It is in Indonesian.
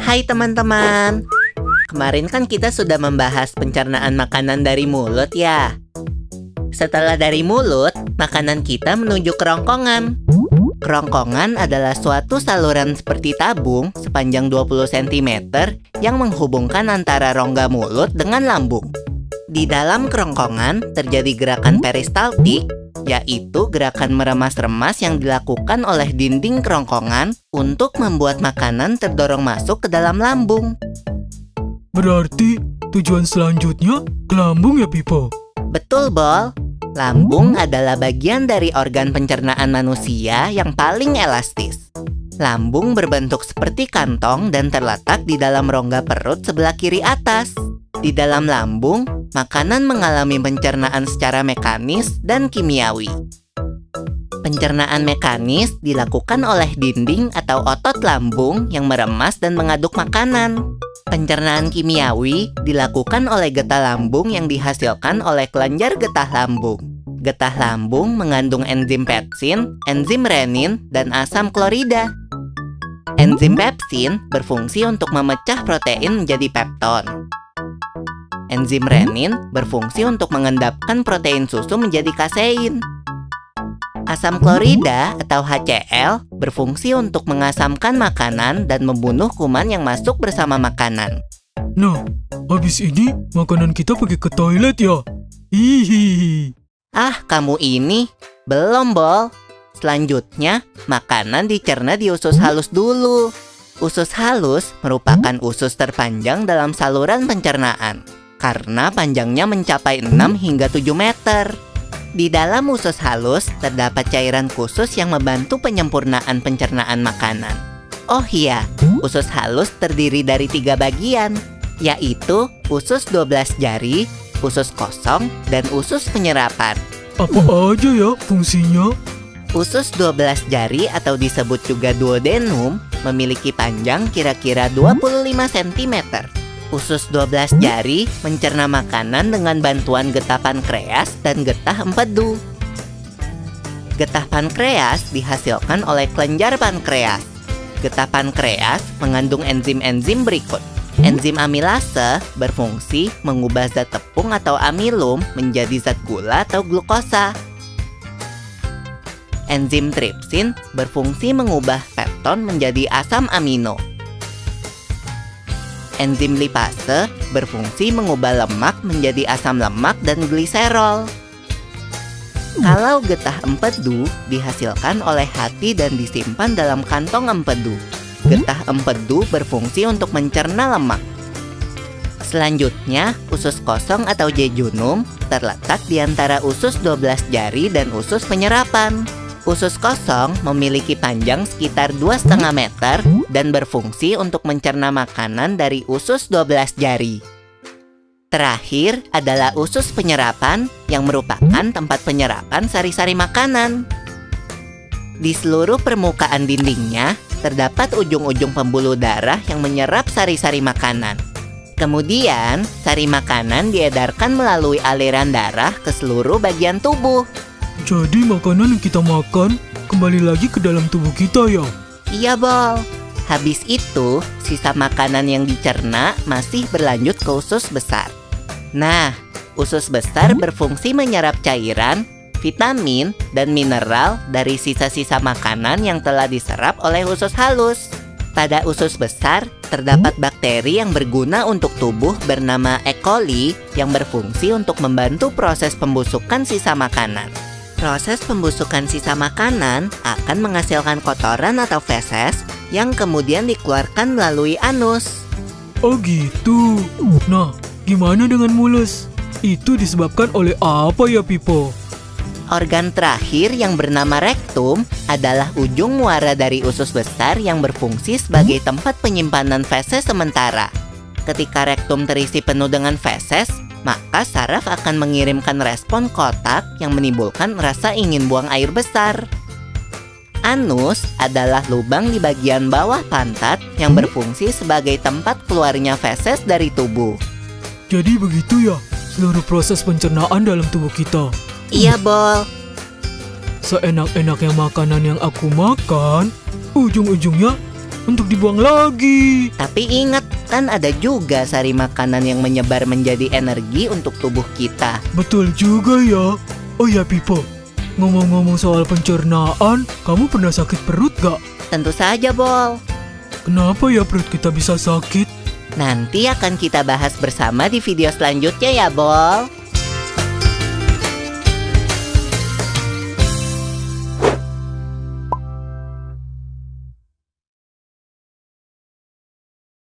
Hai teman-teman. Kemarin kan kita sudah membahas pencernaan makanan dari mulut ya. Setelah dari mulut, makanan kita menuju kerongkongan. Kerongkongan adalah suatu saluran seperti tabung sepanjang 20 cm yang menghubungkan antara rongga mulut dengan lambung. Di dalam kerongkongan terjadi gerakan peristaltik, yaitu gerakan meremas-remas yang dilakukan oleh dinding kerongkongan untuk membuat makanan terdorong masuk ke dalam lambung. Berarti tujuan selanjutnya ke lambung ya, Pipo? Betul, Bol. Lambung adalah bagian dari organ pencernaan manusia yang paling elastis. Lambung berbentuk seperti kantong dan terletak di dalam rongga perut sebelah kiri atas. Di dalam lambung, makanan mengalami pencernaan secara mekanis dan kimiawi. Pencernaan mekanis dilakukan oleh dinding atau otot lambung yang meremas dan mengaduk makanan. Pencernaan kimiawi dilakukan oleh getah lambung yang dihasilkan oleh kelenjar getah lambung. Getah lambung mengandung enzim pepsin, enzim renin, dan asam klorida. Enzim pepsin berfungsi untuk memecah protein menjadi pepton. Enzim renin berfungsi untuk mengendapkan protein susu menjadi kasein. Asam klorida atau HCl berfungsi untuk mengasamkan makanan dan membunuh kuman yang masuk bersama makanan. Nah, habis ini makanan kita pergi ke toilet ya? Hihihi. Ah, kamu ini belum, Bol. Selanjutnya, makanan dicerna di usus halus dulu. Usus halus merupakan usus terpanjang dalam saluran pencernaan karena panjangnya mencapai 6 hingga 7 meter. Di dalam usus halus terdapat cairan khusus yang membantu penyempurnaan pencernaan makanan. Oh iya, usus halus terdiri dari 3 bagian, yaitu usus 12 jari, usus kosong, dan usus penyerapan. Apa aja ya fungsinya? Usus 12 jari atau disebut juga duodenum memiliki panjang kira-kira 25 cm. Usus 12 jari mencerna makanan dengan bantuan getah pankreas dan getah empedu. Getah pankreas dihasilkan oleh kelenjar pankreas. Getah pankreas mengandung enzim-enzim berikut. Enzim amilase berfungsi mengubah zat tepung atau amilum menjadi zat gula atau glukosa. Enzim tripsin berfungsi mengubah pepton menjadi asam amino. Enzim lipase berfungsi mengubah lemak menjadi asam lemak dan gliserol. Kalau getah empedu dihasilkan oleh hati dan disimpan dalam kantong empedu. Getah empedu berfungsi untuk mencerna lemak. Selanjutnya, usus kosong atau jejunum terletak di antara usus 12 jari dan usus penyerapan. Usus kosong memiliki panjang sekitar 2,5 meter dan berfungsi untuk mencerna makanan dari usus 12 jari. Terakhir adalah usus penyerapan yang merupakan tempat penyerapan sari-sari makanan. Di seluruh permukaan dindingnya terdapat ujung-ujung pembuluh darah yang menyerap sari-sari makanan. Kemudian, sari makanan diedarkan melalui aliran darah ke seluruh bagian tubuh. Jadi makanan yang kita makan kembali lagi ke dalam tubuh kita ya? Iya, Bol. Habis itu, sisa makanan yang dicerna masih berlanjut ke usus besar. Nah, usus besar berfungsi menyerap cairan, vitamin, dan mineral dari sisa-sisa makanan yang telah diserap oleh usus halus. Pada usus besar, terdapat bakteri yang berguna untuk tubuh bernama E. coli yang berfungsi untuk membantu proses pembusukan sisa makanan. Proses pembusukan sisa makanan akan menghasilkan kotoran atau feses yang kemudian dikeluarkan melalui anus. Oh gitu. Nah, gimana dengan mulus? Itu disebabkan oleh apa ya, Pipo? Organ terakhir yang bernama rektum adalah ujung muara dari usus besar yang berfungsi sebagai tempat penyimpanan feses sementara. Ketika rektum terisi penuh dengan feses, maka saraf akan mengirimkan respon kotak yang menimbulkan rasa ingin buang air besar. Anus adalah lubang di bagian bawah pantat yang berfungsi sebagai tempat keluarnya feses dari tubuh. Jadi begitu ya, seluruh proses pencernaan dalam tubuh kita. Iya, Bol. Seenak-enaknya makanan yang aku makan, ujung-ujungnya untuk dibuang lagi. Tapi ingat, kan ada juga sari makanan yang menyebar menjadi energi untuk tubuh kita. Betul juga ya. Oh ya Pipo, ngomong-ngomong soal pencernaan, kamu pernah sakit perut gak? Tentu saja, Bol. Kenapa ya perut kita bisa sakit? Nanti akan kita bahas bersama di video selanjutnya ya, Bol.